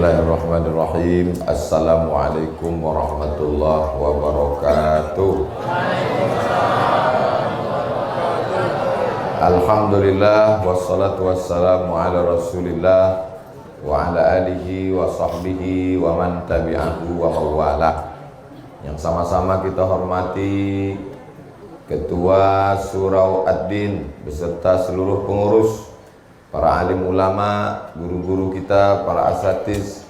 Bismillahirrahmanirrahim. Assalamualaikum warahmatullahi wabarakatuh. Alhamdulillah wassalatu wassalamu ala Rasulillah wa ala alihi wa sahbihi wa man tabi'ahu wa mawalah. Yang sama-sama kita hormati Ketua Surau Ad-Din beserta seluruh pengurus, para alim ulama, guru-guru kita, para asatiz,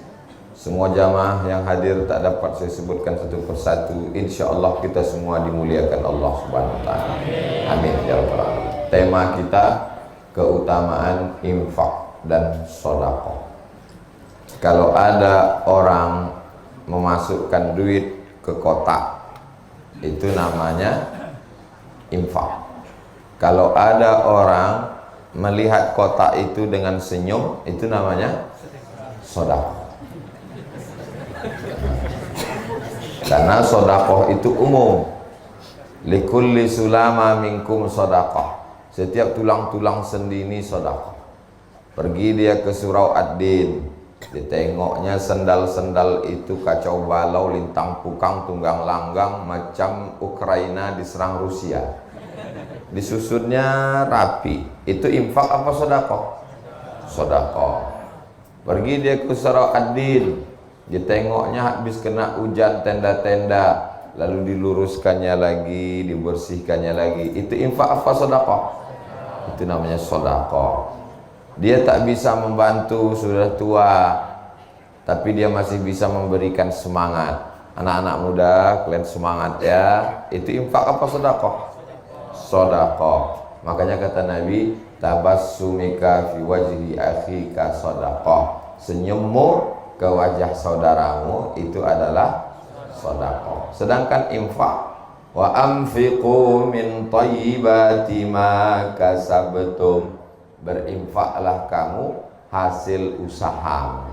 semua jamaah yang hadir tak dapat saya sebutkan satu persatu. InsyaAllah kita semua dimuliakan Allah Subhanahu wa ta'ala. Amin ya rabbal alamin. Tema kita keutamaan infak dan sedekah. Kalau ada orang memasukkan duit ke kotak, itu namanya infak. Kalau ada orang melihat kotak itu dengan senyum, itu namanya sedekah. Karena sedekah itu umum. Likulli sulama minkum sedekah. Setiap tulang-tulang sendi ini sedekah. Pergi dia ke Surau Ad-Din, ditengoknya sendal-sendal itu kacau balau, lintang pukang, tunggang langgang, macam Ukraina diserang Rusia. Disusunnya rapi. Itu infak apa sedekah? Sedekah. Pergi dia ke Surau Ad-Din, ditengoknya habis kena hujan tenda-tenda, lalu diluruskannya lagi, dibersihkannya lagi. Itu infak apa sedekah? Itu namanya sedekah. Dia tak bisa membantu, sudah tua, tapi dia masih bisa memberikan semangat. Anak-anak muda, kalian semangat ya. Itu infak apa sedekah? Sedekah. Makanya kata Nabi, tabassumika fi wajhi akhika sedekah. Senyummu ke wajah saudaramu itu adalah sedekah. Sedangkan infak, wa anfiqu min thayyibati ma kasabtum. Berinfaklah kamu hasil usaha.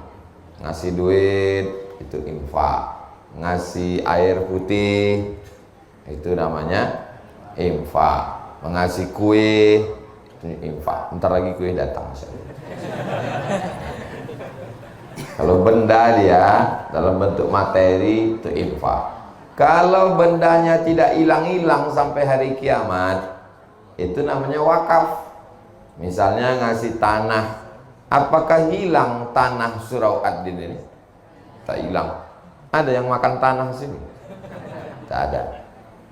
Ngasih duit itu infak. Ngasih air putih itu namanya infak. Mengasih kue infak. Ntar lagi kue datang. Kalau benda dia dalam bentuk materi itu infak. Kalau bendanya tidak hilang-hilang sampai hari kiamat, itu namanya wakaf. Misalnya ngasih tanah, apakah hilang tanah Surau Ad-Din ini? Tak hilang. Ada yang makan tanah sini? Tak ada.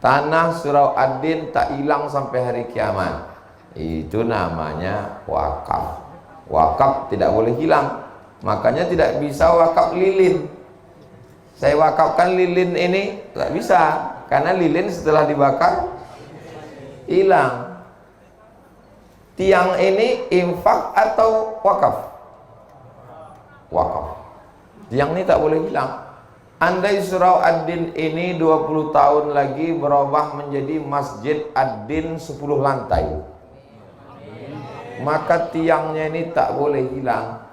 Tanah Surau Ad-Din tak hilang sampai hari kiamat. Itu namanya wakaf. Wakaf tidak boleh hilang. Makanya tidak bisa wakaf lilin. Saya wakafkan lilin ini, tak bisa. Karena lilin setelah dibakar hilang. Tiang ini infak atau wakaf? Wakaf. Tiang ini tak boleh hilang. Andai Surau Ad-Din ini 20 tahun lagi berubah menjadi Masjid Ad-Din 10 lantai, maka tiangnya ini tak boleh hilang.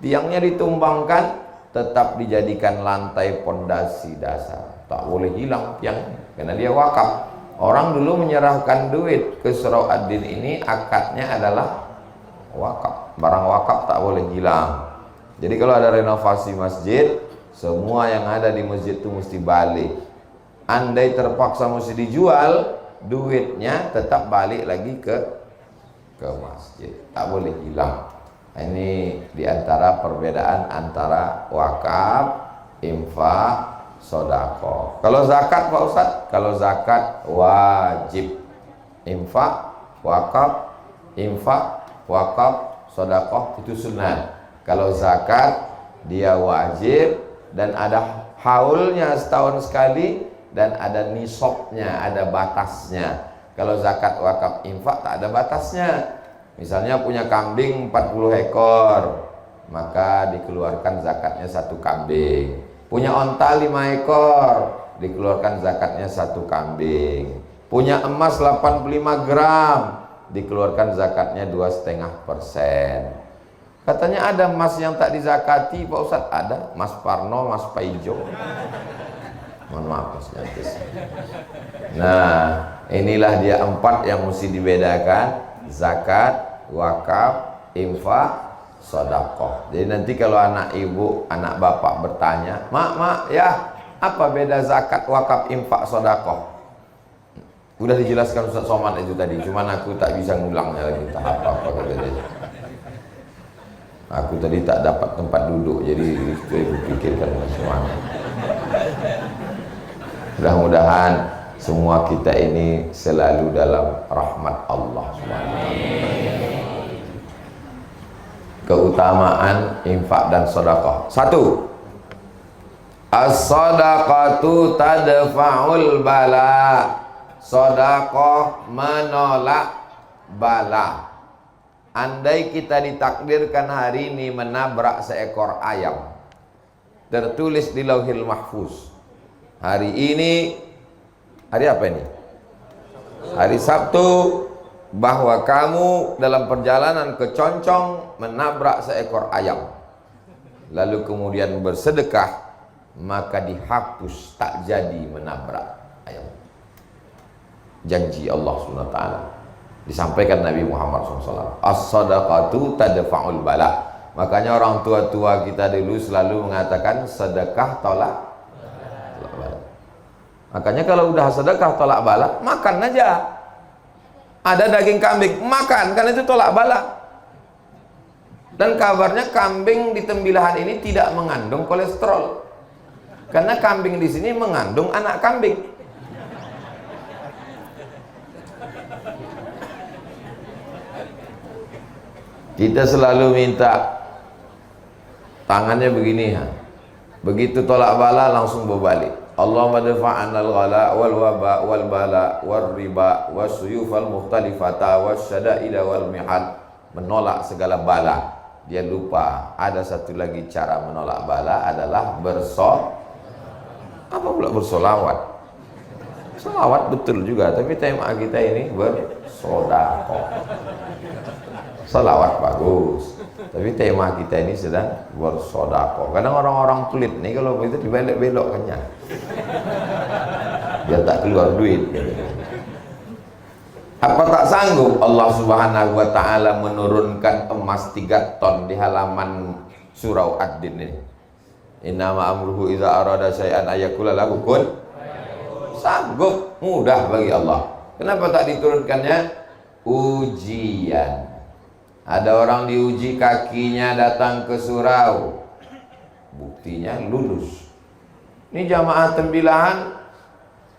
Tiangnya ditumbangkan, tetap dijadikan lantai pondasi dasar. Tak boleh hilang tiangnya, karena dia wakaf. Orang dulu menyerahkan duit ke Surau Ad-Din ini, akadnya adalah wakaf. Barang wakaf tak boleh hilang. Jadi kalau ada renovasi masjid, semua yang ada di masjid itu mesti balik. Andai terpaksa mesti dijual, duitnya tetap balik lagi ke masjid. Tak boleh hilang. Ini diantara perbedaan antara wakaf, infak, sedekah. Kalau zakat Pak Ustaz, kalau zakat wajib. Infak, wakaf, sedekah itu sunnah. Kalau zakat dia wajib dan ada haulnya setahun sekali dan ada nisabnya, ada batasnya. Kalau zakat, wakaf, infak tak ada batasnya. Misalnya punya kambing 40 ekor, maka dikeluarkan zakatnya 1 kambing. Punya onta 5 ekor, dikeluarkan zakatnya 1 kambing. Punya emas 85 gram, dikeluarkan zakatnya 2,5%. Katanya ada emas yang tak dizakati Pak Ustadz. Ada, Mas Parno, Mas Paijo. Mohon maaf Mas Nyantis. Nah, inilah dia 4 yang mesti dibedakan: zakat, wakaf, infak, sedekah. Jadi nanti kalau anak ibu, anak bapak bertanya, mak ya, apa beda zakat, wakaf, infak, sedekah? Udah dijelaskan Ustaz Somad itu tadi, cuman aku tak bisa ngulangnya lagi, tak apa-apa kata dia. Aku tadi tak dapat tempat duduk, jadi itu aku pikirkan semuanya. Mudah-mudahan semua kita ini selalu dalam rahmat Allah SWT. Keutamaan infak dan sedekah. 1. As-sadaqatu tadfa'ul bala. Sedekah menolak bala. Andai kita ditakdirkan hari ini menabrak seekor ayam, tertulis di Lauhil Mahfuz, hari ini, hari apa ini? Hari Sabtu, bahwa kamu dalam perjalanan ke Concong menabrak seekor ayam, lalu kemudian bersedekah, maka dihapus, tak jadi menabrak ayam. Janji Allah SWT, disampaikan Nabi Muhammad SAW. As-sadaqatu tadfa'ul bala. Makanya orang tua-tua kita dulu selalu mengatakan sedekah tolak bala. Makanya kalau udah sedekah tolak bala, makan aja. Ada daging kambing, makan, karena itu tolak bala. Dan kabarnya kambing di tembilahan ini tidak mengandung kolesterol, karena kambing di sini mengandung anak kambing. Kita selalu minta tangannya begini ya. Begitu tolak bala langsung berbalik. Allahumma dafa'anal ghala wal waba wal bala wal riba was suyufal mukhtalifata was syada'ida wal mihal. Menolak segala bala. Dia lupa ada satu lagi cara menolak bala adalah apa pula bersolawat. Solawat betul juga, tapi tema kita ini bersedekah. Salawat bagus, tapi tema kita ini sedang bersedekah. Kadang orang-orang pelit nih kalau begitu dibelok-belokkannya, biar tak keluar duit. Apa tak sanggup Allah Subhanahu wa Ta'ala menurunkan emas 3 ton di halaman surau Ad-Din ini? Innama amruhu idza arada syai'an ayakula lahu kun. Sanggup, mudah bagi Allah. Kenapa tak diturunkannya? Ujian. Ada orang diuji kakinya datang ke surau, buktinya lulus. Ini jamaah tembilahan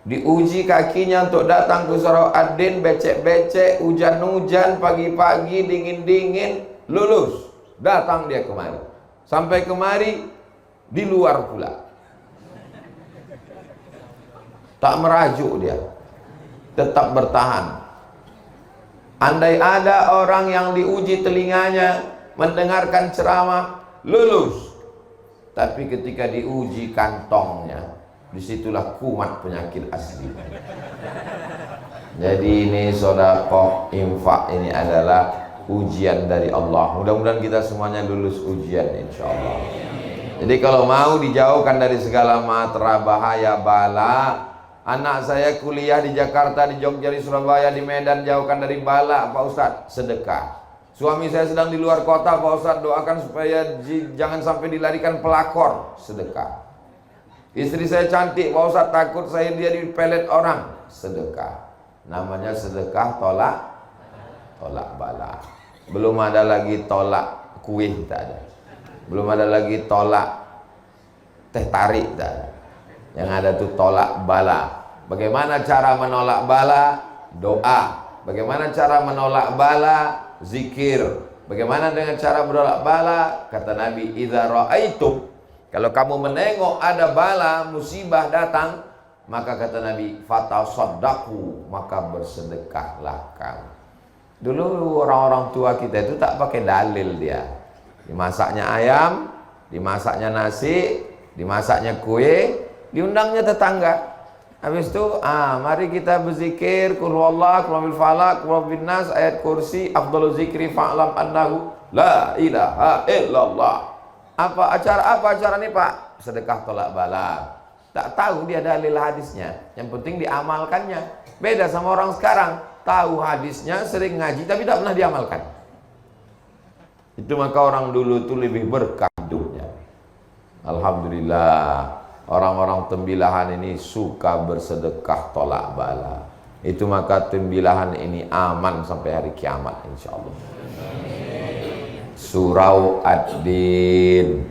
diuji kakinya untuk datang ke surau Ad-Din, becek-becek, hujan-hujan, pagi-pagi, dingin-dingin, lulus. Datang dia kemari. Sampai kemari di luar pula. Tak merajuk dia, tetap bertahan. Andai ada orang yang diuji telinganya mendengarkan ceramah, lulus. Tapi ketika diuji kantongnya, disitulah kumat penyakit asli. Jadi ini sedekah, infak ini adalah ujian dari Allah. Mudah-mudahan kita semuanya lulus ujian insya Allah. Jadi kalau mau dijauhkan dari segala matra, bahaya, bala. Anak saya kuliah di Jakarta, di Jogja, di Surabaya, di Medan, jauhkan dari bala Pak Ustadz, sedekah. Suami saya sedang di luar kota Pak Ustadz, doakan supaya jangan sampai dilarikan pelakor, sedekah. Istri saya cantik Pak Ustadz, takut saya dia dipelet orang, sedekah. Namanya sedekah tolak bala. Belum ada lagi tolak kuih, tak ada. Belum ada lagi tolak teh tarik, tak ada. Yang ada tuh tolak bala. Bagaimana cara menolak bala? Doa. Bagaimana cara menolak bala? Zikir. Bagaimana dengan cara menolak bala? Kata Nabi, idza ra'aitum, kalau kamu menengok ada bala, musibah datang, maka kata Nabi, fatasaddaqu, maka bersedekahlah kamu. Dulu orang-orang tua kita itu tak pakai dalil dia. Dimasaknya ayam, dimasaknya nasi, dimasaknya kue, diundangnya tetangga. Habis itu, mari kita berzikir qul huwallahu, qul huwal falaq, qul huwal nas, ayat kursi, afdhalu zikri fa'lam annahu la ilaha illallah. Apa acara ini Pak? Sedekah tolak bala. Tak tahu dia dalil hadisnya, yang penting diamalkannya. Beda sama orang sekarang, tahu hadisnya, sering ngaji tapi tak pernah diamalkan. Itu maka orang dulu itu lebih berkah hidupnya. Alhamdulillah, orang-orang tembilahan ini suka bersedekah tolak bala. Itu maka tembilahan ini aman sampai hari kiamat insyaallah. Surau ad-din,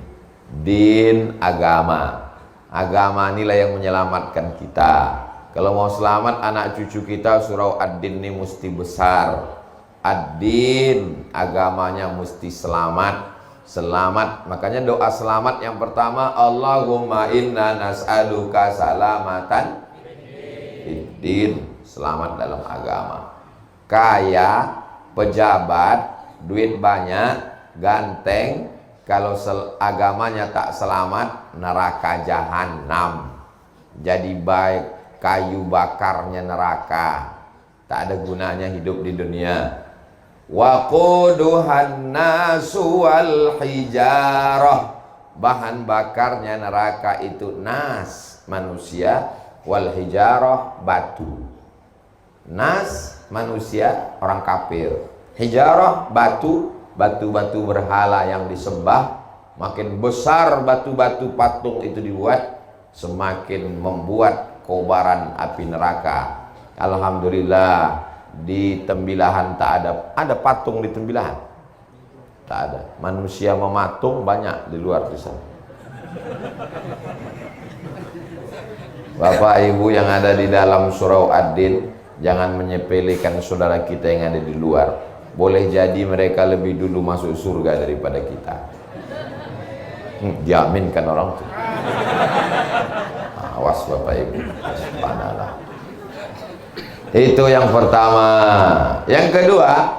din agama. Agama inilah yang menyelamatkan kita. Kalau mau selamat anak cucu kita, surau ad-din ini mesti besar. Ad-din, agamanya mesti selamat. Selamat, makanya doa selamat yang pertama, Allahumma inna nas'aluka salamatan fiddin, selamat dalam agama. Kaya, pejabat, duit banyak, ganteng, kalau agamanya tak selamat, neraka jahanam. Jadi baik kayu bakarnya neraka, tak ada gunanya hidup di dunia. Waquduhan nasu wal hijarah, bahan bakarnya neraka itu nas, manusia, wal hijarah, batu. Nas, manusia, orang kafir. Hijarah, batu, batu-batu berhala yang disembah. Makin besar batu-batu patung itu dibuat, semakin membuat kobaran api neraka. Alhamdulillah, di Tembilahan tak ada patung di Tembilahan, tak ada. Manusia mematung banyak di luar di sana. Bapak Ibu yang ada di dalam surau ad-din, jangan menyepelekan saudara kita yang ada di luar. Boleh jadi mereka lebih dulu masuk surga daripada kita. Jaminkan orang itu. Awas Bapak Ibu. Subhanallah. Itu yang pertama. Yang kedua,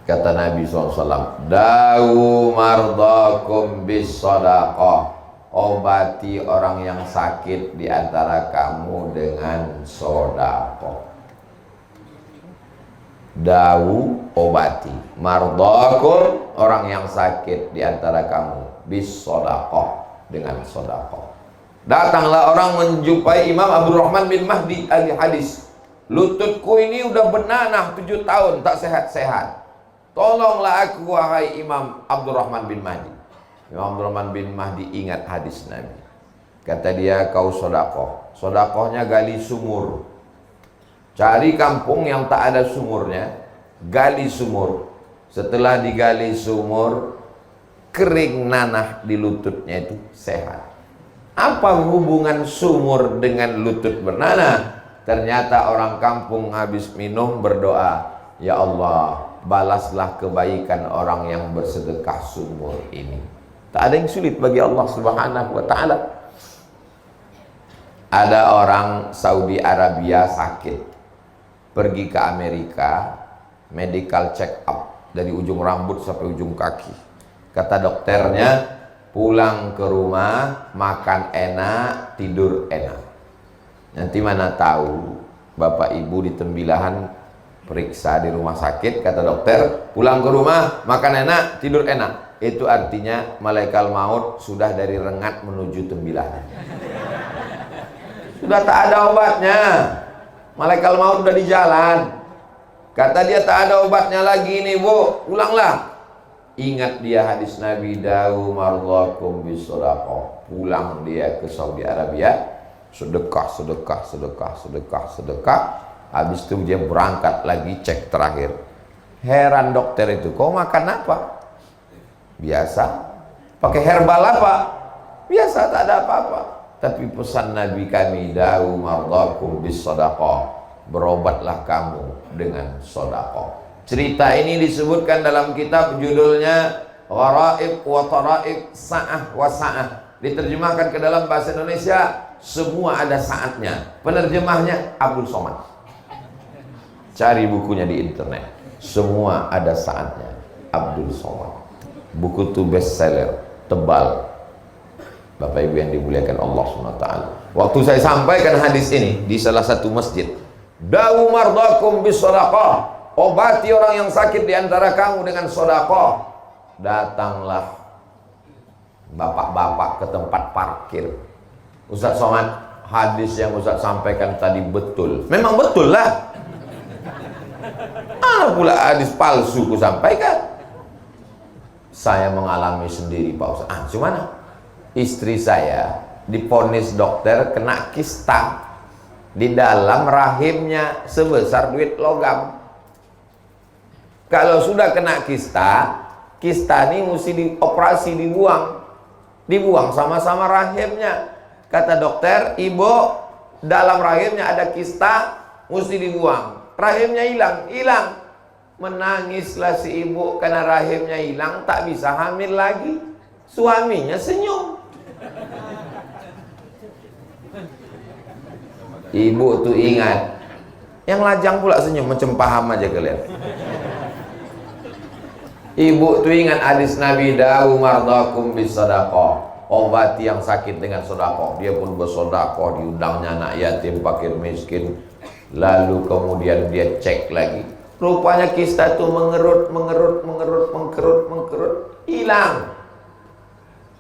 kata Nabi SAW, dawu mardakum bis sadaqah, obati orang yang sakit di antara kamu dengan sedekah. Dawu, obati, mardakum, orang yang sakit di antara kamu bis sadaqah, dengan sedekah. Datanglah orang menjumpai Imam Abdurrahman bin Mahdi ahli hadis. Lututku ini udah benanah 7 tahun tak sehat-sehat. Tolonglah aku wahai Imam Abdurrahman bin Mahdi. Imam Abdurrahman bin Mahdi ingat hadis Nabi. Kata dia, kau sedekah. Sedekahnya gali sumur. Cari kampung yang tak ada sumurnya, gali sumur. Setelah digali sumur, kering nanah di lututnya itu sehat. Apa hubungan sumur dengan lutut bernanah? Ternyata orang kampung habis minum berdoa, ya Allah, balaslah kebaikan orang yang bersedekah sumur ini. Tak ada yang sulit bagi Allah Subhanahu wa ta'ala. Ada orang Saudi Arabia sakit, pergi ke Amerika, medical check up dari ujung rambut sampai ujung kaki. Kata dokternya, pulang ke rumah, makan enak, tidur enak. Nanti mana tahu Bapak Ibu di Tembilahan periksa di rumah sakit, kata dokter, pulang ke rumah, makan enak, tidur enak. Itu artinya malaikat maut sudah dari Rengat menuju Tembilahan. Sudah tak ada obatnya. Malaikat maut sudah di jalan. Kata dia, tak ada obatnya lagi nih Bu, pulanglah. Ingat dia hadis Nabi, dawu mardakum bis sadaqah. Pulang dia ke Saudi Arabia, sedekah, sedekah, sedekah, sedekah, sedekah. Habis itu dia berangkat lagi cek terakhir. Heran dokter itu, kau makan apa? Biasa. Pakai herbal apa? Biasa, tak ada apa-apa. Tapi pesan Nabi kami, dawu mardakum bis sadaqah. Berobatlah kamu dengan sedekah. Cerita ini disebutkan dalam kitab judulnya Gharaib wa Taraib Sa'ah wa Sa'ah. Diterjemahkan ke dalam bahasa Indonesia, semua ada saatnya. Penerjemahnya Abdul Somad. Cari bukunya di internet. Semua ada saatnya. Abdul Somad. Buku itu bestseller, tebal. Bapak Ibu yang dimuliakan Allah SWT. Waktu saya sampaikan hadis ini di salah satu masjid, dawu mardakum bis sadaqah, obati orang yang sakit di antara kamu dengan sedekah. Datanglah bapak-bapak ke tempat parkir. Ustaz Somad, hadis yang Ustaz sampaikan tadi betul. Memang betul lah. Mana pula hadis palsu ku sampaikan? Saya mengalami sendiri Pak Ustaz. Gimana? Istri saya diponis dokter kena kista di dalam rahimnya sebesar duit logam. Kalau sudah kena kista ini mesti dioperasi, dibuang sama-sama rahimnya. Kata dokter, ibu dalam rahimnya ada kista, mesti dibuang. Rahimnya hilang. Menangislah si ibu karena rahimnya hilang, tak bisa hamil lagi. Suaminya senyum. Ibu tuh ingat, yang lajang pula senyum, macam paham aja kalian. Ibu tuh ingat hadis Nabi, da'u mardakum bisadaqah. Obati yang sakit dengan sedekah. Dia pun bersedekah, diundangnya anak yatim, fakir miskin. Lalu kemudian dia cek lagi. Rupanya kista itu mengerut, hilang.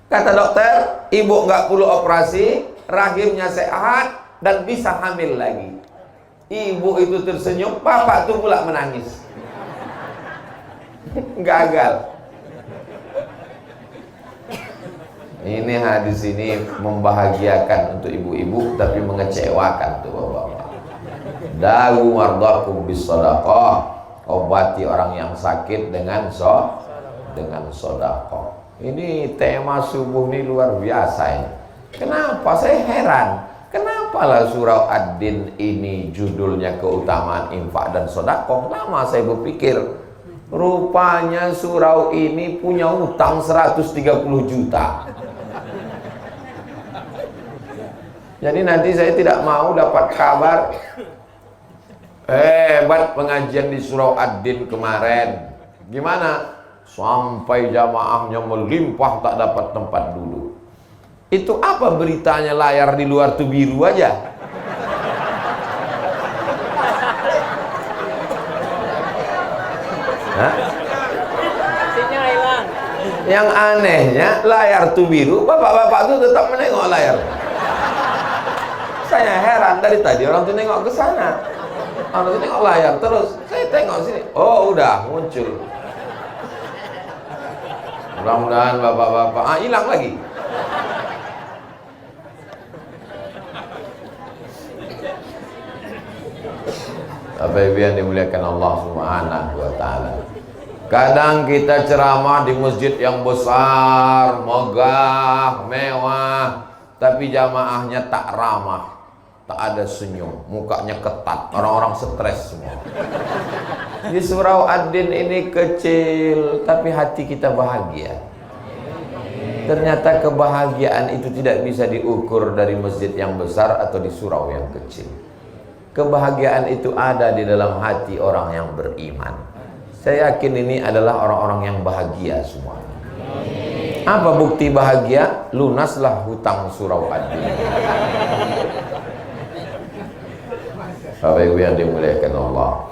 Kata dokter, ibu nggak perlu operasi, rahimnya sehat dan bisa hamil lagi. Ibu itu tersenyum, bapak tuh pula menangis. Gagal. Ini hadis ini membahagiakan untuk ibu-ibu tapi mengecewakan tuh bapak-bapak. Da'u mardakum bisadaqah. Obati orang yang sakit dengan sedekah. Ini tema subuh ini luar biasa ini. Kenapa saya heran? Kenapalah surah Ad-Din ini judulnya keutamaan infak dan sedekah? Lama saya berpikir, rupanya surau ini punya utang 130 juta. Jadi nanti saya tidak mau dapat kabar hebat pengajian di surau Ad-Din kemarin. Gimana? Sampai jamaahnya melimpah tak dapat tempat duduk. Itu apa beritanya, layar di luar tuh biru aja? Hah? Yang anehnya layar tuh biru, bapak-bapak tuh tetap menengok layar. Saya heran, dari tadi orang tuh nengok ke sana, orang tuh nengok layar terus. Saya tengok sini, oh udah muncul. Mudah-mudahan bapak-bapak hilang lagi. Bapak Ibu yang dimuliakan Allah Subhanahu wa taala. Kadang kita ceramah di masjid yang besar, megah, mewah, tapi jamaahnya tak ramah, tak ada senyum, mukanya ketat, orang-orang stres semua. Di surau Ad-Din ini kecil, tapi hati kita bahagia. Ternyata kebahagiaan itu tidak bisa diukur dari masjid yang besar atau di surau yang kecil. Kebahagiaan itu ada di dalam hati orang yang beriman. Saya yakin ini adalah orang-orang yang bahagia semua. Apa bukti bahagia? Lunaslah hutang surau Ad-Din. Bapak Ibu yang dimuliakan Allah,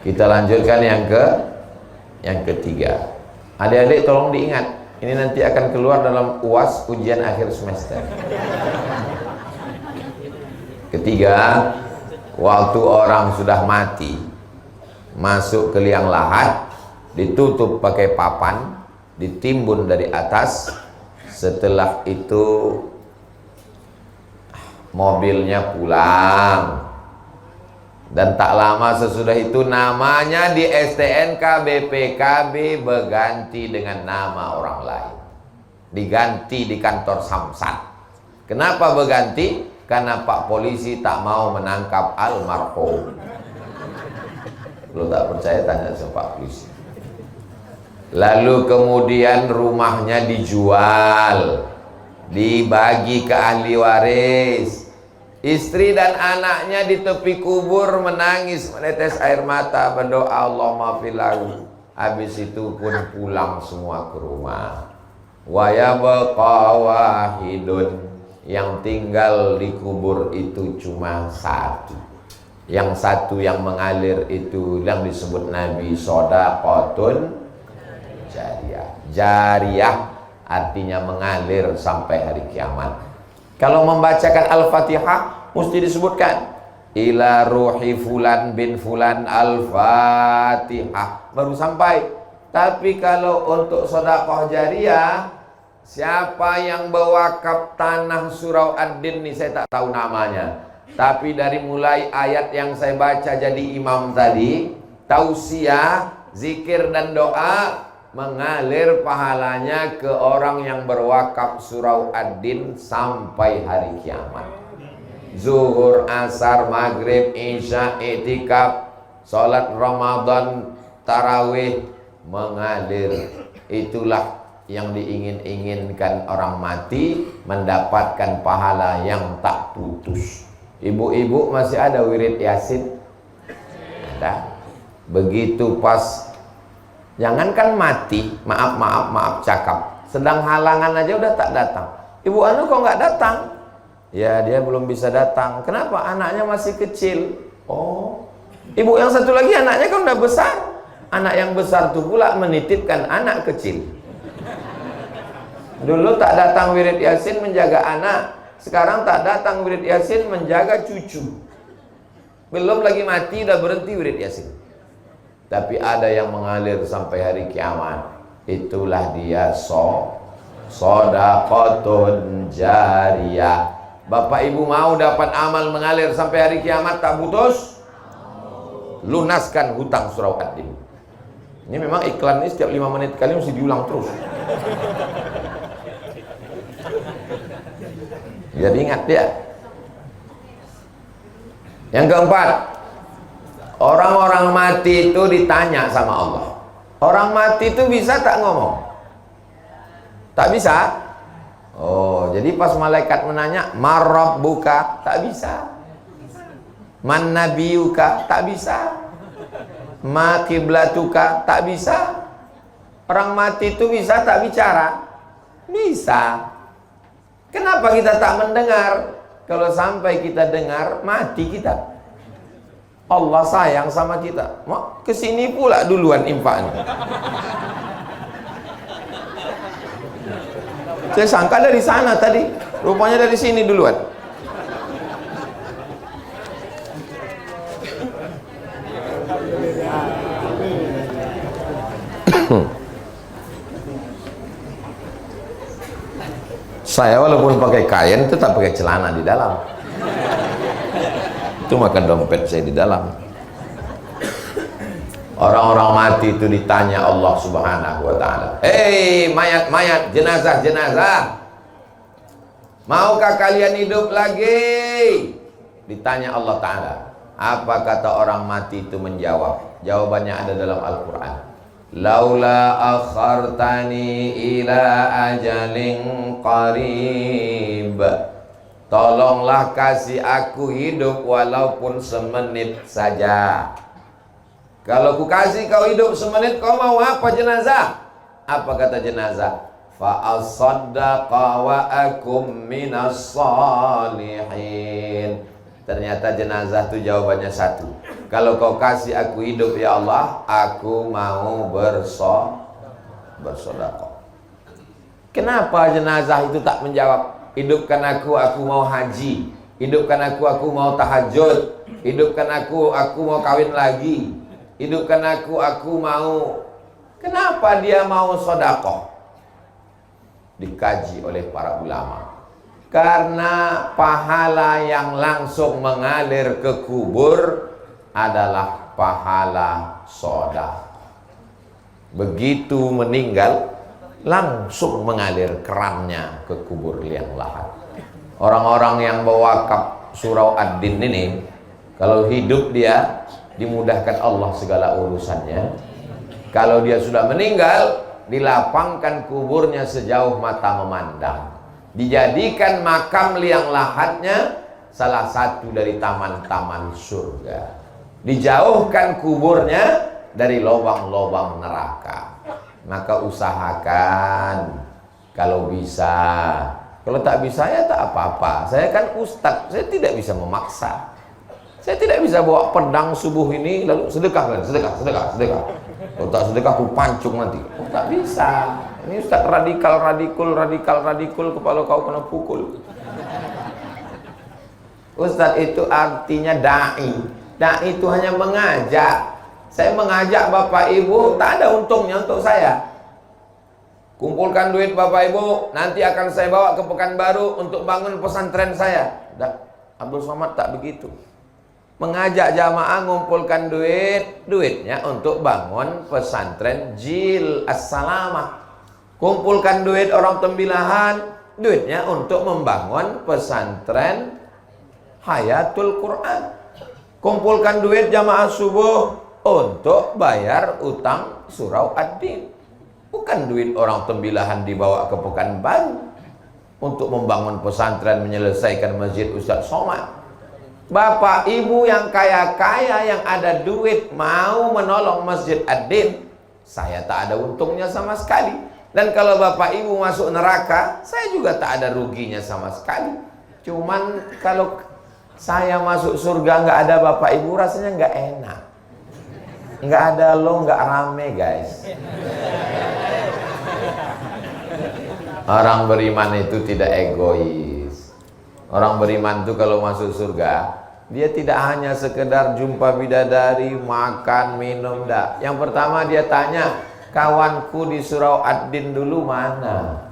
kita lanjutkan yang ketiga. Adik-adik tolong diingat, ini nanti akan keluar dalam UAS, ujian akhir semester. Ketiga, waktu orang sudah mati, masuk ke liang lahat, ditutup pakai papan, ditimbun dari atas. Setelah itu mobilnya pulang. Dan tak lama sesudah itu namanya di STNK BPKB berganti dengan nama orang lain. Diganti di kantor Samsat. Kenapa berganti? Karena Pak Polisi tak mau menangkap almarhum. Lo tak percaya tanya sama Pak Polisi. Lalu kemudian rumahnya dijual, dibagi ke ahli waris. Istri dan anaknya di tepi kubur menangis, menetes air mata, berdoa Allah maafilahu. Habis itu pun pulang semua ke rumah. Wa yabqa wahidun, yang tinggal di kubur itu cuma satu. Yang satu yang mengalir itu yang disebut Nabi shadaqatun jariyah. Jariyah artinya mengalir sampai hari kiamat. Kalau membacakan Al-Fatihah mesti disebutkan ila ruhi fulan bin fulan Al-Fatihah, baru sampai. Tapi kalau untuk sedekah jariyah, siapa yang berwakaf tanah Surau Ad-Din nih, saya tak tahu namanya. Tapi dari mulai ayat yang saya baca jadi imam tadi, tausiah, zikir dan doa mengalir pahalanya ke orang yang berwakaf Surau Ad-Din sampai hari kiamat. Zuhur, asar, maghrib, isya, i'tikaf, salat Ramadan, tarawih mengalir. Itulah yang diingin-inginkan orang mati, mendapatkan pahala yang tak putus. Ibu-ibu masih ada wirid Yasin? Ada. Begitu pas, jangankan mati, maaf cakap, sedang halangan aja udah tak datang. Ibu anu kok nggak datang? Ya dia belum bisa datang. Kenapa? Anaknya masih kecil. Oh, ibu yang satu lagi anaknya kan udah besar. Anak yang besar tuh pula menitipkan anak kecil. Dulu tak datang wirid Yasin menjaga anak, sekarang tak datang wirid Yasin menjaga cucu. Belum lagi mati udah berhenti wirid Yasin. Tapi ada yang mengalir sampai hari kiamat. Itulah dia shadaqatun jariyah. Bapak ibu mau dapat amal mengalir sampai hari kiamat tak putus? Lunaskan hutang Surau Ad-Din. Ini memang iklan ini setiap 5 menit kali mesti diulang terus. Jadi ingat dia. Yang keempat, orang-orang mati itu ditanya sama Allah. Orang mati itu bisa tak ngomong? Tak bisa. Oh, jadi pas malaikat menanya, "Marrabbuka?" Tak bisa. "Man nabiyuka?" Tak bisa. "Ma kiblatuka?" Tak bisa. Orang mati itu bisa tak bicara? Bisa. Kenapa kita tak mendengar? Kalau sampai kita dengar, mati kita. Allah sayang sama kita. Mak, kesini pula duluan infaknya. Saya sangka dari sana tadi, rupanya dari sini duluan. Saya walaupun pakai kain tetap pakai celana di dalam. Itu makan dompet saya di dalam. Orang-orang mati itu ditanya Allah Subhanahu wa ta'ala, "Hei mayat-mayat, jenazah-jenazah, maukah kalian hidup lagi?" Ditanya Allah Ta'ala. Apa kata orang mati itu menjawab? Jawabannya ada dalam Al-Quran. "Laula akhartani ila ajalin qarib." Tolonglah kasih aku hidup walaupun semenit saja. Kalau ku kasih kau hidup semenit, kau mau apa jenazah? Apa kata jenazah? Fa asaddaqa wa akum minas salihin. Ternyata jenazah itu jawabannya satu. Kalau kau kasih aku hidup ya Allah, aku mau bersedekah. Kenapa jenazah itu tak menjawab? Hidupkan aku mau haji. Hidupkan aku mau tahajud. Hidupkan aku mau kawin lagi. Hidupkan aku mau. Kenapa dia mau sedekah? Dikaji oleh para ulama. Karena pahala yang langsung mengalir ke kubur adalah pahala sedekah. Begitu meninggal, langsung mengalir kerannya ke kubur liang lahat. Orang-orang yang berwakaf Surau Ad-Din ini, kalau hidup dia dimudahkan Allah segala urusannya. Kalau dia sudah meninggal, dilapangkan kuburnya sejauh mata memandang. Dijadikan makam liang lahatnya salah satu dari taman-taman surga. Dijauhkan kuburnya dari lubang-lubang neraka. Maka usahakan kalau bisa. Kalau tak bisa ya tak apa-apa. Saya kan ustadz, saya tidak bisa memaksa. Saya tidak bisa bawa pedang subuh ini lalu sedekah. Kalau tak sedekah aku pancung nanti. Oh, tak bisa. Ini ustaz radikal, kepala kau kena pukul. Ustaz itu artinya da'i. Da'i itu hanya mengajak. Saya mengajak Bapak Ibu, tak ada untungnya untuk saya. Kumpulkan duit Bapak Ibu, nanti akan saya bawa ke Pekanbaru untuk bangun pesantren saya. Abdul Somad tak begitu. Mengajak jamaah ngumpulkan duitnya untuk bangun pesantren Jil As-Salamah. Kumpulkan duit orang tembilahan, duitnya untuk membangun pesantren Hayatul Quran. Kumpulkan duit jamaah subuh untuk bayar utang Surau Ad-Din. Bukan duit orang tembilahan dibawa ke Pekanbaru untuk membangun pesantren, menyelesaikan masjid Ustaz Somad. Bapak Ibu yang kaya-kaya yang ada duit mau menolong Masjid Ad-Din, saya tak ada untungnya sama sekali. Dan kalau Bapak Ibu masuk neraka, saya juga tak ada ruginya sama sekali. Cuman kalau saya masuk surga nggak ada Bapak Ibu, rasanya nggak enak. Nggak ada lo, nggak rame guys. Orang beriman itu tidak egois. Orang beriman itu kalau masuk surga, dia tidak hanya sekedar jumpa bidadari, makan, minum, dah. Yang pertama dia tanya, kawanku di Surau Ad-Din dulu mana?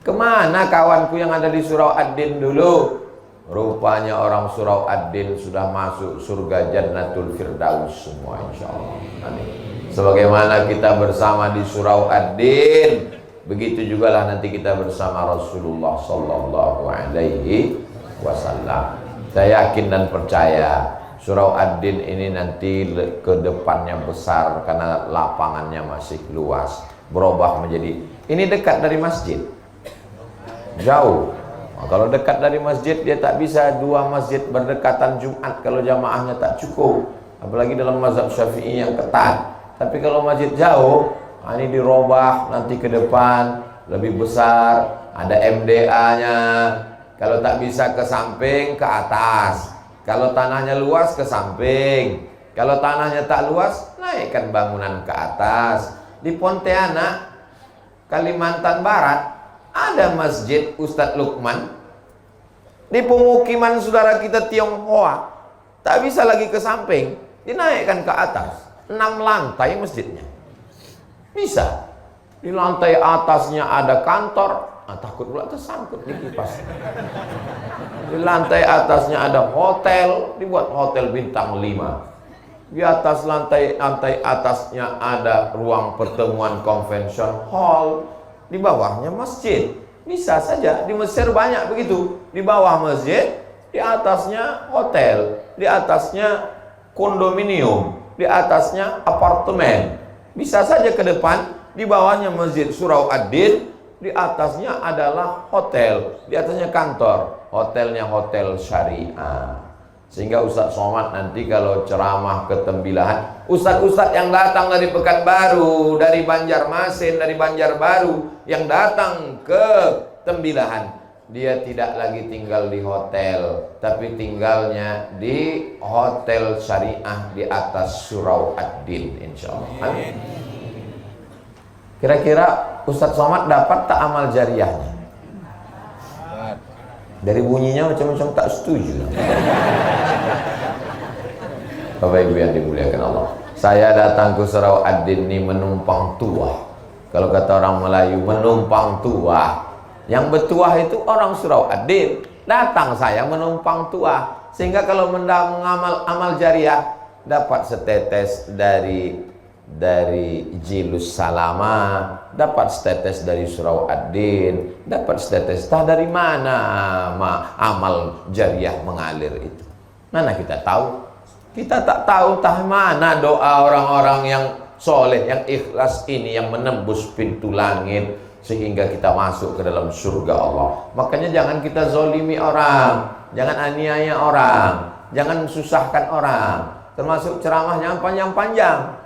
Kemana kawanku yang ada di Surau Ad-Din dulu? Rupanya orang Surau Ad-Din sudah masuk surga Jannatul Firdaus semua, insyaallah. Amin. Sebagaimana kita bersama di Surau Ad-Din, begitu juga lah nanti kita bersama Rasulullah Sallallahu Alaihi Wasallam. Saya yakin dan percaya Surau Ad-Din ini nanti ke depannya besar karena lapangannya masih luas, berubah menjadi, ini dekat dari masjid, jauh. Nah, kalau dekat dari masjid dia tak bisa dua masjid berdekatan Jumat kalau jamaahnya tak cukup, apalagi dalam mazhab Syafi'i yang ketat. Tapi kalau masjid jauh, ini dirubah nanti ke depan lebih besar, ada MDA-nya. Kalau tak bisa ke samping, ke atas. Kalau tanahnya luas, ke samping. Kalau tanahnya tak luas, naikkan bangunan ke atas. Di Pontianak, Kalimantan Barat, ada masjid Ustadz Lukman. Di pemukiman saudara kita Tionghoa, tak bisa lagi ke samping, dinaikkan ke atas. 6 lantai masjidnya. Bisa. Di lantai atasnya ada kantor, takut pula tersangkut di kipas. Di lantai atasnya ada hotel, dibuat hotel bintang 5. Di atas lantai atasnya ada ruang pertemuan convention hall. Di bawahnya masjid. Bisa saja, di Mesir banyak begitu. Di bawah masjid, di atasnya hotel, di atasnya kondominium, di atasnya apartemen. Bisa saja ke depan, di bawahnya masjid Surau Ad-Din, di atasnya adalah hotel, di atasnya kantor. Hotelnya hotel syariah. Sehingga Ustaz Somad nanti kalau ceramah ke Tembilahan, ustaz-ustaz yang datang dari Pekanbaru, dari Banjarmasin, dari Banjarbaru, yang datang ke Tembilahan, dia tidak lagi tinggal di hotel, tapi tinggalnya di hotel syariah di atas Surau Ad-Din, insyaallah. Amin. Kira-kira Ustaz Somad dapat tak amal jariahnya? Dari bunyinya macam-macam tak setuju. Bapak Ibu yang dimuliakan Allah, saya datang ke Surau Ad-Din ini menumpang tuah. Kalau kata orang Melayu, menumpang tuah. Yang bertuah itu orang Surau Ad-Din. Datang saya menumpang tuah, sehingga kalau mengamal amal jariah dapat setetes dari Jilus Salama, dapat setetes dari Surau Ad-Din, dapat setetes. Tah dari mana amal jariah mengalir itu? Mana kita tahu? Kita tak tahu tah mana doa orang-orang yang soleh, yang ikhlas ini yang menembus pintu langit sehingga kita masuk ke dalam surga Allah. Makanya jangan kita zolimi orang, jangan aniaya orang, jangan susahkan orang. Termasuk ceramahnya panjang-panjang.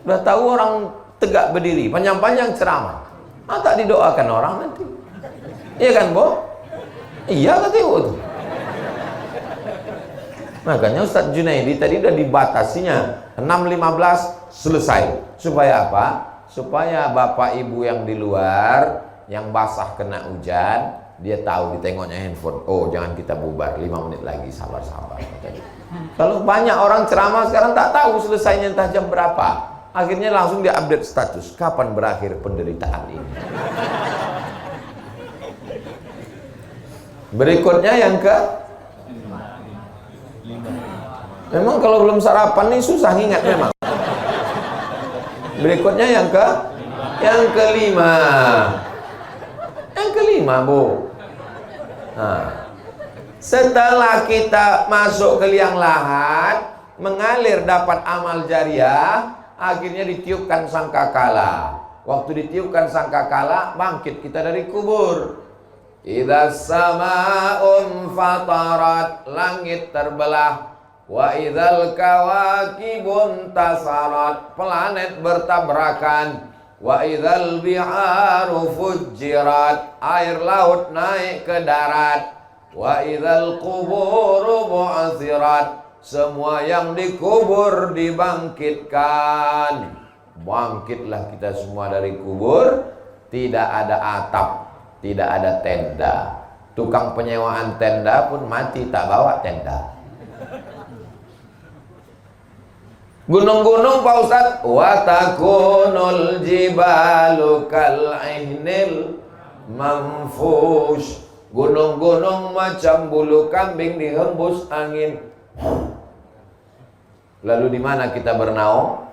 Udah tahu orang tegak berdiri, panjang-panjang ceramah. Tak didoakan orang nanti. Iya kan, Bo? Iya kata Ibu tuh. Makanya Ustadz Junaidi tadi udah dibatasinya 6.15 selesai. Supaya apa? Supaya Bapak Ibu yang di luar, yang basah kena hujan, Dia tahu, ditengoknya handphone. Oh, jangan kita bubar, 5 menit lagi, sabar-sabar. Kalau banyak orang ceramah sekarang tak tahu selesainya entah jam berapa. Akhirnya langsung dia update status. Kapan berakhir penderitaan ini? Berikutnya yang ke memang kalau belum sarapan nih susah ingat memang. Berikutnya yang kelima. Yang kelima, Bu. Nah, setelah kita masuk ke liang lahat, mengalir dapat amal jariah, akhirnya ditiupkan sangkakala. Waktu ditiupkan sangkakala, bangkit kita dari kubur. Idza samaa'un fatarat, langit terbelah. Wa idzal kawakibun tasarat, planet bertabrakan. Wa idzal biharu fujjirat, air laut naik ke darat. Wa idzal quburu bu'athirat, semua yang dikubur dibangkitkan. Bangkitlah kita semua dari kubur. Tidak ada atap, tidak ada tenda. Tukang penyewaan tenda pun mati tak bawa tenda. Gunung-gunung Pak Ustadz, wa takunul jibalu kal'ihnil manfush, gunung-gunung macam bulu kambing dihembus angin. Lalu di mana kita bernaung?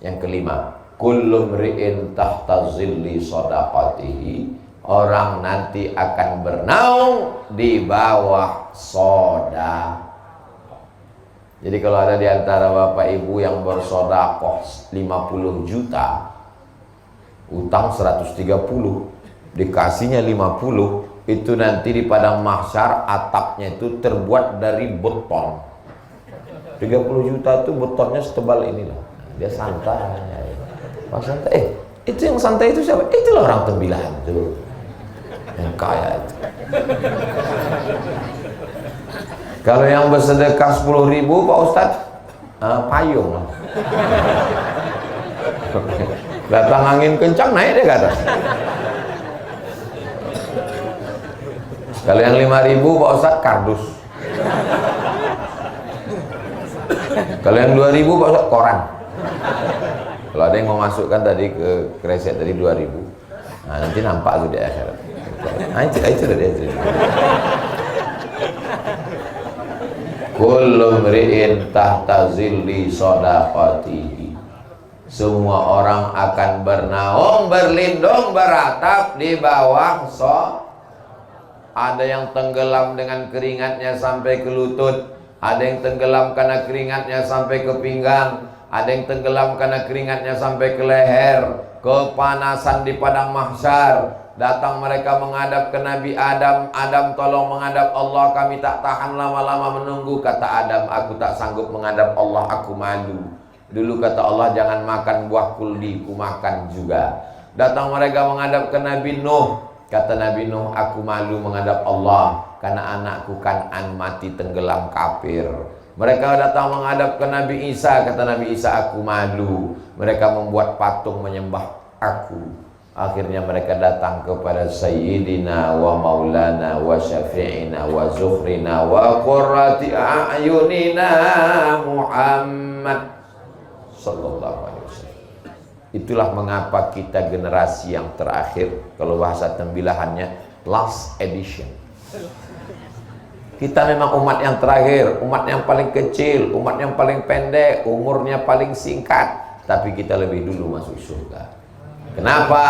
Yang kelima, kullu mri'in tahta zilli shadaqatihi, orang nanti akan bernaung di bawah sedekah. Jadi kalau ada di antara bapak ibu yang bersedekah 50 juta, utang 130, dikasihnya 50, itu nanti di padang mahsyar atapnya itu terbuat dari beton. 30 juta itu betonnya setebal inilah. Dia santai. Pas santai, itu yang santai itu siapa? Itulah orang Tembilahan itu. Yang kaya itu. Kalau yang bersedekah 10.000 Pak Ustadz, payung lah. Datang angin kencang naik dia ke atas. Kalau yang 5.000 Pak Ustadz, kardus. Kalau yang 2.000 Pak Ustadz, koran. Kalau ada yang mau masukkan tadi ke kresek tadi 2.000, nah nanti nampak tuh di akhirat. Nah itu dia. Kullu mri'in tahta zilli shadaqatihi, semua orang akan bernaung, berlindung, beratap di bawah ada yang tenggelam dengan keringatnya sampai ke lutut, ada yang tenggelam karena keringatnya sampai ke pinggang, ada yang tenggelam karena keringatnya sampai ke leher. Kepanasan di padang mahsyar. Datang mereka menghadap ke Nabi Adam. Adam, tolong menghadap Allah, kami tak tahan lama-lama menunggu. Kata Adam, aku tak sanggup menghadap Allah, aku malu. Dulu kata Allah, jangan makan buah kuldi, ku makan juga. Datang mereka menghadap ke Nabi Nuh. Kata Nabi Nuh, aku malu menghadap Allah, karena anakku Kan'an mati tenggelam kafir. Mereka datang menghadap ke Nabi Isa. Kata Nabi Isa, aku malu. Mereka membuat patung menyembah aku. Akhirnya mereka datang kepada Sayyidina wa Maulana wa Syafi'ina wa Zuhrina wa Qurrati a'yunina Muhammad sallallahu alaihi wasallam. Itulah mengapa kita generasi yang terakhir, kalau bahasa Tembilahannya last edition. Kita memang umat yang terakhir, umat yang paling kecil, umat yang paling pendek, umurnya paling singkat, tapi kita lebih dulu masuk surga. Kenapa?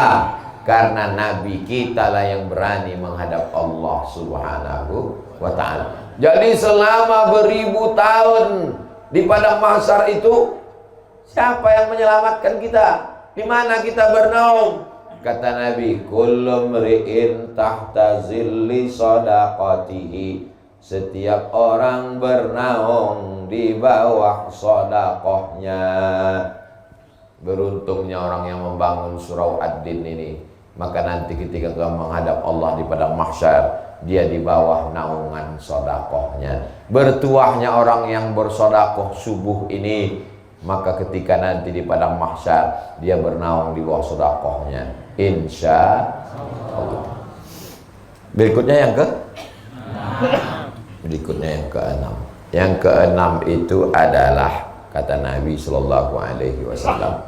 Karena Nabi kita lah yang berani menghadap Allah Subhanahu wa ta'ala. Jadi selama beribu tahun di padang mahsyar itu, siapa yang menyelamatkan kita? Di mana kita bernaung? Kata Nabi, kullu mri'in tahta zilli shadaqatihi, setiap orang bernaung di bawah sedekahnya. Beruntungnya orang yang membangun surau Ad-Din ini, maka nanti ketika kita menghadap Allah di padang mahsyar, dia di bawah naungan sedekahnya. Bertuahnya orang yang bersedekah subuh ini, maka ketika nanti di padang mahsyar dia bernaung di bawah sedekahnya, insya Allah. Berikutnya yang keenam. Yang keenam itu adalah kata Nabi Shallallahu Alaihi Wasallam,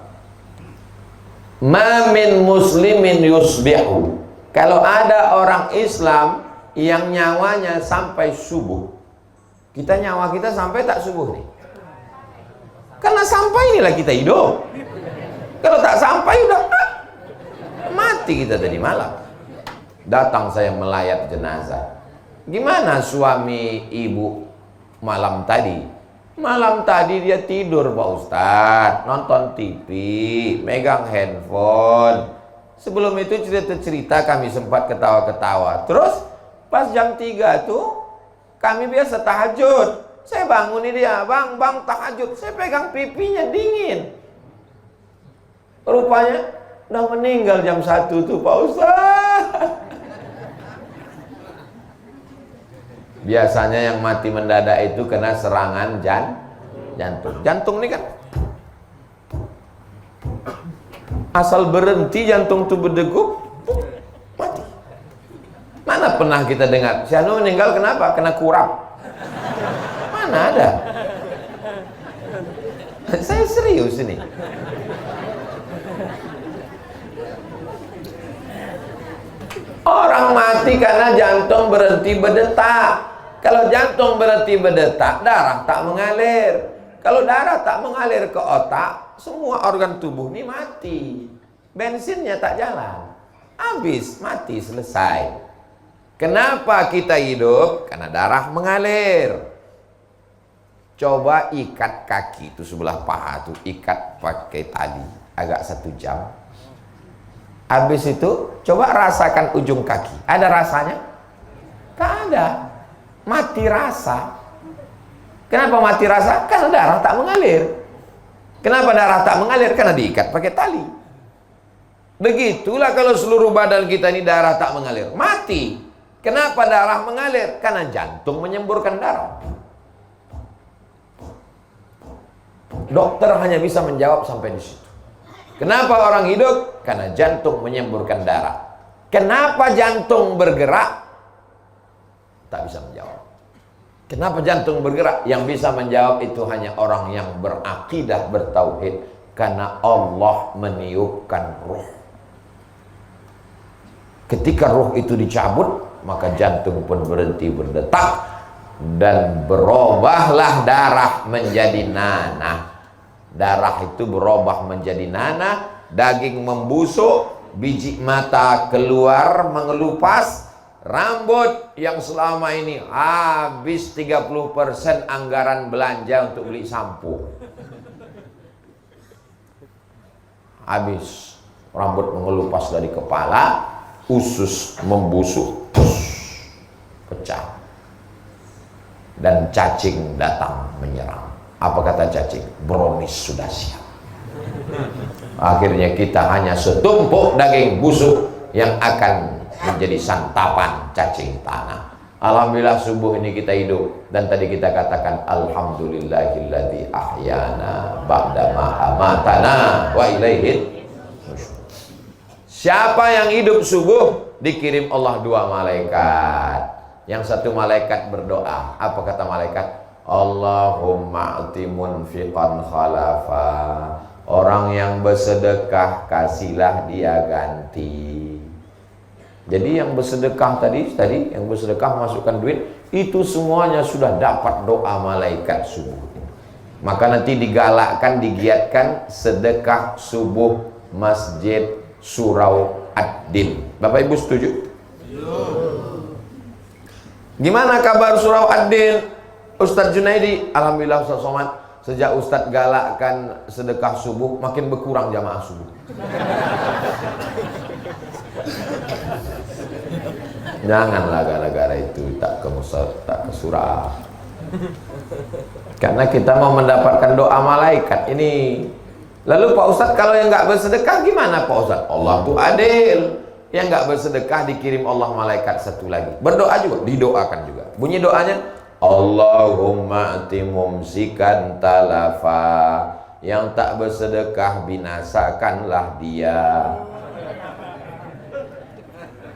"Ma min muslimin yusbihu." Kalau ada orang Islam yang nyawanya sampai subuh, nyawa kita sampai tak subuh nih? Karena sampai inilah kita hidup. Kalau tak sampai udah mati kita tadi malam. Datang saya melayat jenazah. Gimana suami ibu malam tadi? Malam tadi dia tidur Pak Ustadz, nonton TV, megang handphone. Sebelum itu cerita-cerita kami sempat ketawa-ketawa. Terus pas jam 3 tuh kami biasa tahajud. Saya bangunin dia, bang tahajud. Saya pegang pipinya dingin. Rupanya udah meninggal jam 1 tuh Pak Ustadz. Biasanya yang mati mendadak itu kena serangan jantung. Jantung ini kan asal berhenti jantung tuh berdegup, mati. Mana pernah kita dengar si anu meninggal kenapa? Kena kurap. Mana ada? Saya serius ini. Orang mati karena jantung berhenti berdetak. Kalau jantung berhenti berdetak, darah tak mengalir. Kalau darah tak mengalir ke otak, semua organ tubuh ini mati. Bensinnya tak jalan. Habis, mati, selesai. Kenapa kita hidup? Karena darah mengalir. Coba ikat kaki itu sebelah paha tuh, ikat pakai tali agak 1 jam. Habis itu coba rasakan ujung kaki. Ada rasanya? Tak ada. Mati rasa. Kenapa mati rasa? Karena darah tak mengalir. Kenapa darah tak mengalir? Karena diikat pakai tali. Begitulah kalau seluruh badan kita ini darah tak mengalir, mati. Kenapa darah mengalir? Karena jantung menyemburkan darah. Dokter hanya bisa menjawab sampai di situ. Kenapa orang hidup? Karena jantung menyemburkan darah. Kenapa jantung bergerak? Tak bisa menjawab. Kenapa jantung bergerak? Yang bisa menjawab itu hanya orang yang berakidah, bertauhid. Karena Allah meniupkan ruh. Ketika ruh itu dicabut, maka jantung pun berhenti berdetak. Dan berubahlah darah menjadi nanah. Darah itu berubah menjadi nanah, daging membusuk, biji mata keluar mengelupas, rambut yang selama ini habis 30% anggaran belanja untuk beli sampo. Habis, rambut mengelupas dari kepala, usus membusuk, pecah. Dan cacing datang menyerang. Apa kata cacing? Brownies sudah siap. Akhirnya kita hanya setumpuk daging busuk yang akan menjadi santapan cacing tanah. Alhamdulillah subuh ini kita hidup. Dan tadi kita katakan alhamdulillahilladzi ahyana ba'dama amatana wa ilaihi nusyur. Siapa yang hidup subuh dikirim Allah 2 malaikat. Yang satu malaikat berdoa. Apa kata malaikat? Allahumma ati munfiqan khalafa. Orang yang bersedekah kasihlah dia ganti. Jadi yang bersedekah tadi yang bersedekah masukkan duit, itu semuanya sudah dapat doa malaikat subuh. Maka nanti digalakkan, digiatkan sedekah subuh Masjid Surau Ad-Din. Bapak Ibu setuju? Gimana kabar Surau Ad-Din? Ustadz Junaidi, alhamdulillah Ustadz Somad, sejak Ustadz galakkan sedekah subuh, makin berkurang jamaah subuh. Janganlah gara-gara itu tak ke surau. Karena kita mau mendapatkan doa malaikat ini. Lalu Pak Ustadz kalau yang nggak bersedekah gimana Pak Ustadz? Allah tuh adil. Yang nggak bersedekah dikirim Allah malaikat satu lagi. Berdoa juga, didoakan juga. Bunyi doanya, Allahumma ati mumsikan talafa. Yang tak bersedekah binasakanlah dia.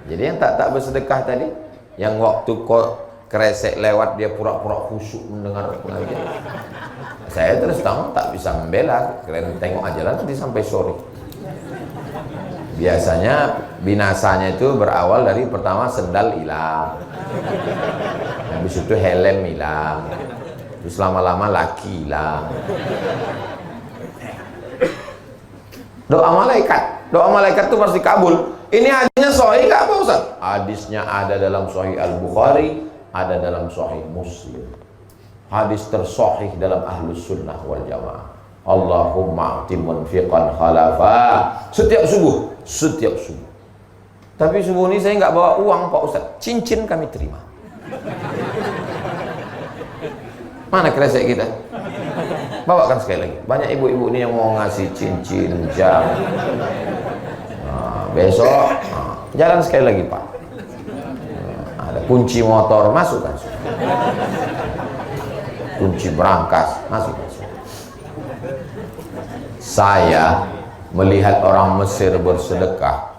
Jadi yang tak bersedekah tadi, yang waktu kok kresek lewat dia pura-pura khusyuk mendengar pengajian. Saya terus terang tak bisa membela, kalian tengok aja lah nanti sampai sore. Biasanya binasanya itu berawal dari pertama sendal hilang, habis itu helm hilang, terus lama-lama laki hilang. Doa malaikat itu pasti kabul. Ini hadisnya sahih nggak Pak Ustaz? Hadisnya ada dalam Sahih Al-Bukhari, ada dalam Sahih Muslim. Hadis tersahih dalam Ahlus Sunnah wal Jamaah. Allahumma a'ti munfiqan khalafa. Setiap subuh. Tapi subuh ini saya nggak bawa uang Pak Ustaz. Cincin kami terima. Mana kresek kita? Bawakan sekali lagi. Banyak ibu-ibu ini yang mau ngasih cincin, jam. Nah, besok jalan sekali lagi Pak. Ada kunci motor, masukkan. Kunci berangkas, masukkan. Saya melihat orang Mesir bersedekah.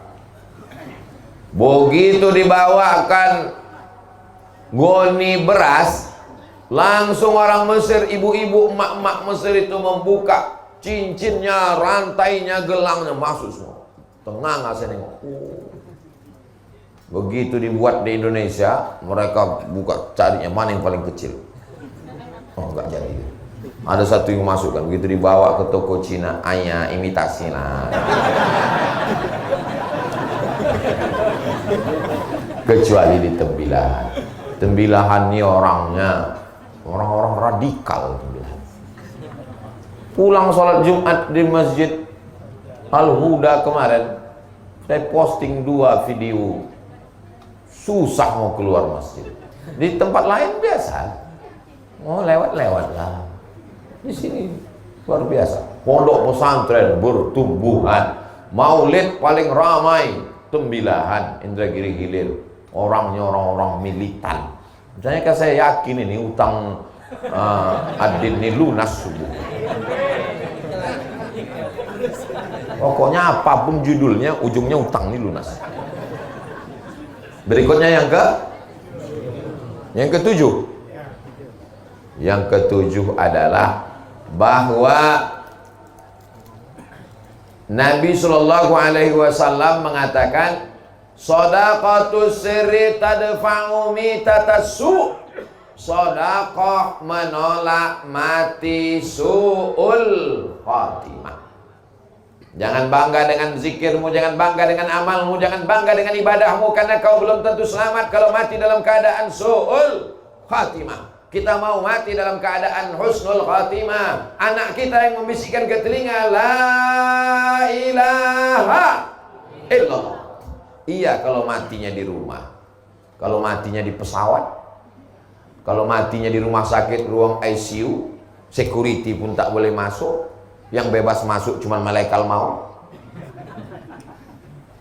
Begitu dibawakan goni beras, langsung orang Mesir, ibu-ibu, emak-emak Mesir itu membuka cincinnya, rantainya, gelangnya, masuk semua. Tengah saya nengok. Begitu dibuat di Indonesia, mereka buka carinya mana yang paling kecil. Oh, enggak jadi. Ada satu yang masukkan, begitu dibawa ke toko Cina, ayah imitasi lah. Kecuali di Tembilahan. Tembilahan ini orangnya orang-orang radikal. Pulang sholat Jumat di Masjid Al-Huda kemarin, saya posting 2 video. Susah mau keluar masjid. Di tempat lain biasa, mau lewat-lewat lah. Di sini luar biasa. Pondok pesantren bertumbuhan. Maulid paling ramai Tembilahan, Indragiri Hilir. Orangnya orang-orang militan. Misalnya kan saya yakin ini utang Adin ini lunas subuh. Pokoknya apapun judulnya, ujungnya utang ini lunas. Berikutnya yang ketujuh. Yang ketujuh adalah bahwa Nabi Shallallahu Alaihi Wasallam mengatakan, shadaqatus sirri tadfa'u mitatasu. Shadaqah menolak mati su'ul khatimah. Jangan bangga dengan zikirmu, jangan bangga dengan amalmu, jangan bangga dengan ibadahmu, karena kau belum tentu selamat kalau mati dalam keadaan su'ul khatimah. Kita mau mati dalam keadaan husnul khatimah. Anak kita yang membisikkan ke telinga, la ilaha illallah. Iya kalau matinya di rumah, kalau matinya di pesawat, kalau matinya di rumah sakit, ruang ICU, security pun tak boleh masuk, yang bebas masuk cuma malaikat maut.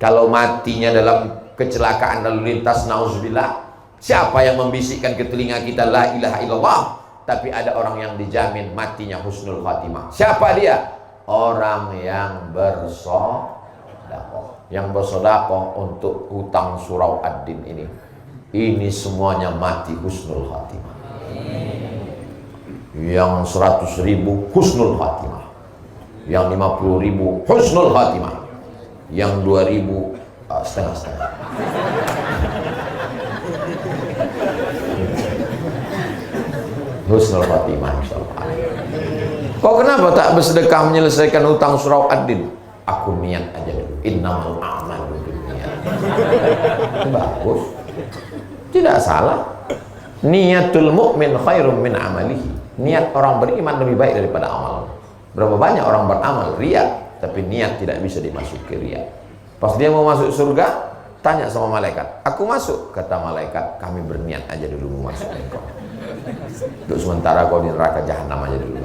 Kalau matinya dalam kecelakaan lalu lintas, nauzubillah, siapa yang membisikkan ke telinga kita la ilaha illallah, tapi ada orang yang dijamin matinya husnul khatimah. Siapa dia? Orang yang bersedekah. Yang bersedekah untuk hutang surau ad-din ini. Ini semuanya mati husnul khatimah. Yang 100.000 husnul khatimah. Yang 50.000 husnul khatimah. Yang 2.000 setengah-setengah. Husnul khatimah insyaallah. Kok kenapa tak bersedekah menyelesaikan hutang surau ad-din? Aku niat aja dulu. Innamal a'malu binniyat. Bagus. Tidak salah. Niatul mu'min khairum min amalihi. Niat orang beriman lebih baik daripada amal. Berapa banyak orang beramal riya, tapi niat tidak bisa dimasuki riya. Pas dia mau masuk surga, tanya sama malaikat, aku masuk. Kata malaikat, kami berniat aja dulu mau masuk engkau. Untuk sementara kau di neraka jahanam aja dulu.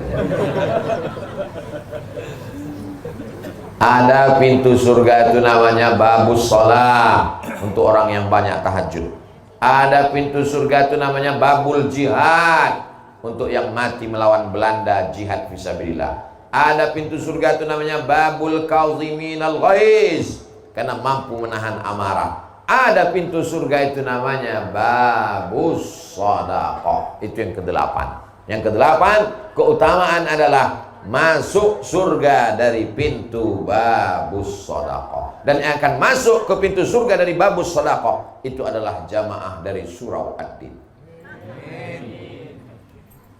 Ada pintu surga itu namanya babus sholat, untuk orang yang banyak tahajud. Ada pintu surga itu namanya babul jihad, untuk yang mati melawan Belanda, jihad fisabilillah. Ada pintu surga itu namanya babul kauziminal ghaiz, karena mampu menahan amarah. Ada pintu surga itu namanya babus shadaqah. Itu yang kedelapan. Yang kedelapan, keutamaan adalah masuk surga dari pintu babus shadaqah. Dan yang akan masuk ke pintu surga dari babus shadaqah itu adalah jamaah dari surau ad-din.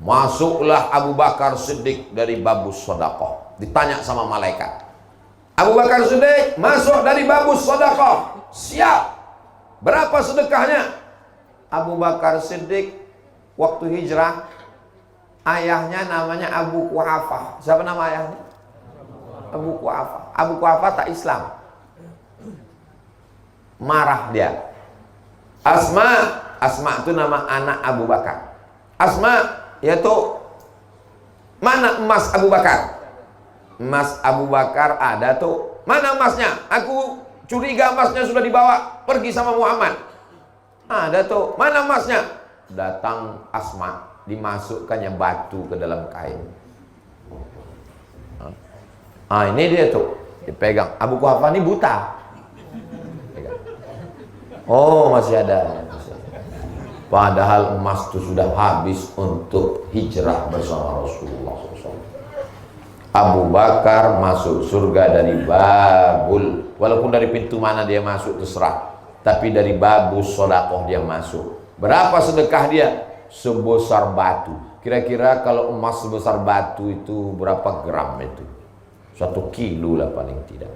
Masuklah Abu Bakar Siddiq dari babus shadaqah. Ditanya sama malaikat, Abu Bakar Siddiq masuk dari babus shadaqah, siap. Berapa sedekahnya? Abu Bakar Siddiq waktu hijrah, ayahnya namanya Abu Quhafah. Siapa nama ayahnya? Abu Quhafah. Abu Quhafah tak Islam. Marah dia. Asma itu nama anak Abu Bakar. Asma yaitu mana emas Abu Bakar? Emas Abu Bakar ada tuh. Mana emasnya? Aku curiga emasnya sudah dibawa pergi sama Muhammad. Ada tuh. Mana emasnya? Datang Asma, dimasukkannya batu ke dalam kain. Ini dia tuh, dipegang. Abu Quhafah ini buta. Pegang. Oh, masih ada. Padahal emas itu sudah habis untuk hijrah bersama Rasulullah SAW. Abu Bakar masuk surga dari babul, walaupun dari pintu mana dia masuk terserah, tapi dari babus shadaqah dia masuk. Berapa sedekah dia? Sebesar batu. Kira-kira kalau emas sebesar batu itu berapa gram itu? 1 kilo lah paling tidak.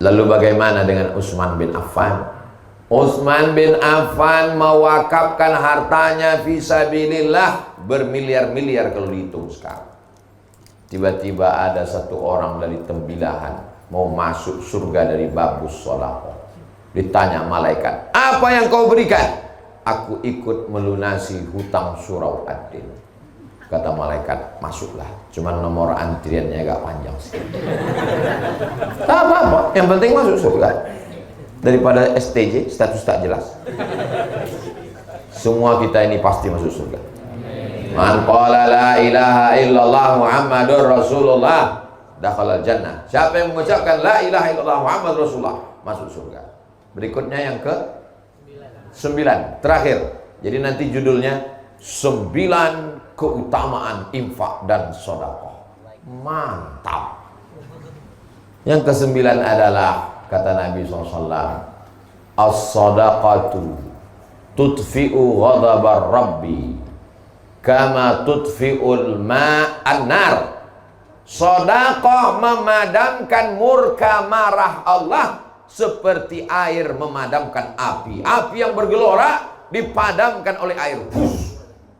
Lalu bagaimana dengan Utsman bin Affan? Utsman bin Affan mewakafkan hartanya fisabilillah bermiliar-miliar kalau dihitung sekarang. Tiba-tiba ada satu orang dari Tembilahan mau masuk surga dari babus shadaqah. Ditanya malaikat, apa yang kau berikan? Aku ikut melunasi hutang surau ad-din. Kata malaikat, masuklah. Cuman nomor antriannya agak panjang sih. Tak apa-apa, yang penting masuk surga. Daripada STJ, status tak jelas. Semua kita ini pasti masuk surga. Man qala la ilaha illallah Muhammadur Rasulullah dakhala jannah. Siapa yang mengucapkan la ilaha illallah Muhammadur Rasulullah masuk surga. Berikutnya yang ke 9, terakhir. Jadi nanti judulnya 9 keutamaan infak dan sedekah. Mantap. Yang ke-9 adalah kata Nabi SAW, as-sadaqatu tudfi'u ghadabar rabbi kama tudfi'ul ma'an nar. Sedekah memadamkan murka marah Allah seperti air memadamkan api. Api yang bergelora dipadamkan oleh air.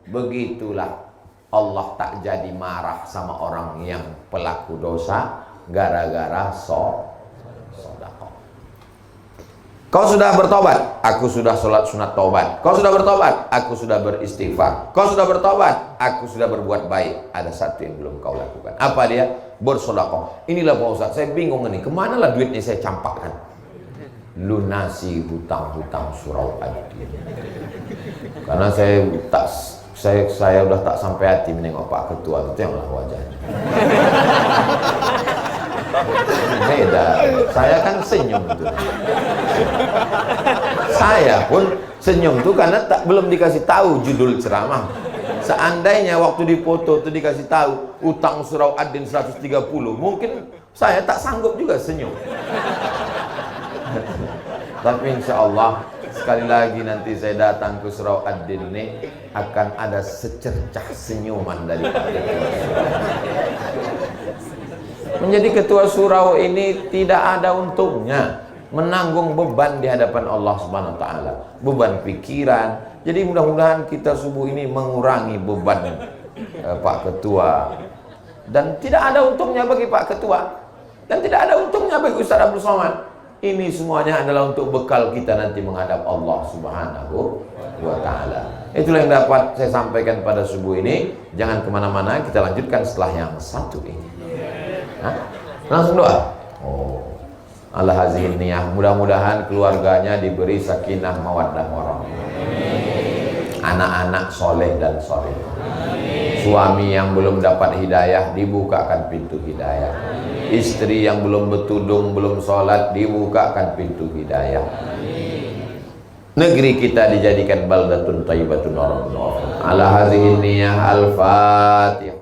Begitulah Allah tak jadi marah sama orang yang pelaku dosa gara-gara sedekah. Kau sudah bertobat, aku sudah sholat sunat tobat. Kau sudah bertobat, aku sudah beristighfar. Kau sudah bertobat, aku sudah berbuat baik. Ada satu yang belum kau lakukan. Apa dia? Bersedekah. Inilah Pak Ustaz, saya bingung ini. Kemana lah duitnya saya campakkan? Lunasi hutang-hutang surau ad-din. Karena saya udah tak sampai hati menengok Pak Ketua, itu yang lah wajahnya. Beda. Saya kan senyum tuh. Saya pun senyum tuh karena belum dikasih tahu judul ceramah. Seandainya waktu dipoto tuh dikasih tahu utang surau ad-din 130, mungkin saya tak sanggup juga senyum. Tapi insya Allah sekali lagi nanti saya datang ke surau ad-din ini akan ada secercah senyuman dari Pak Ketua. Menjadi ketua surau ini tidak ada untungnya, menanggung beban di hadapan Allah Subhanahu wa taala, beban pikiran. Jadi mudah-mudahan kita subuh ini mengurangi beban Pak Ketua. Dan tidak ada untungnya bagi Pak Ketua dan tidak ada untungnya bagi Ustaz Abdul Somad. Ini semuanya adalah untuk bekal kita nanti menghadap Allah Subhanahu wa taala. Itulah yang dapat saya sampaikan pada subuh ini. Jangan kemana-mana, kita lanjutkan setelah yang satu ini. Hah? Langsung doa. Oh, ala hazihin niyah. Mudah-mudahan keluarganya diberi sakinah mawaddah warahmah. Anak-anak soleh dan soleh. Suami yang belum dapat hidayah dibukakan pintu hidayah. Istri yang belum bertudung, belum sholat, dibukakan pintu hidayah. Negeri kita dijadikan baldatun thayyibatun wa rabbun ghafur. Ala hadhihi niyah al-Fatihah.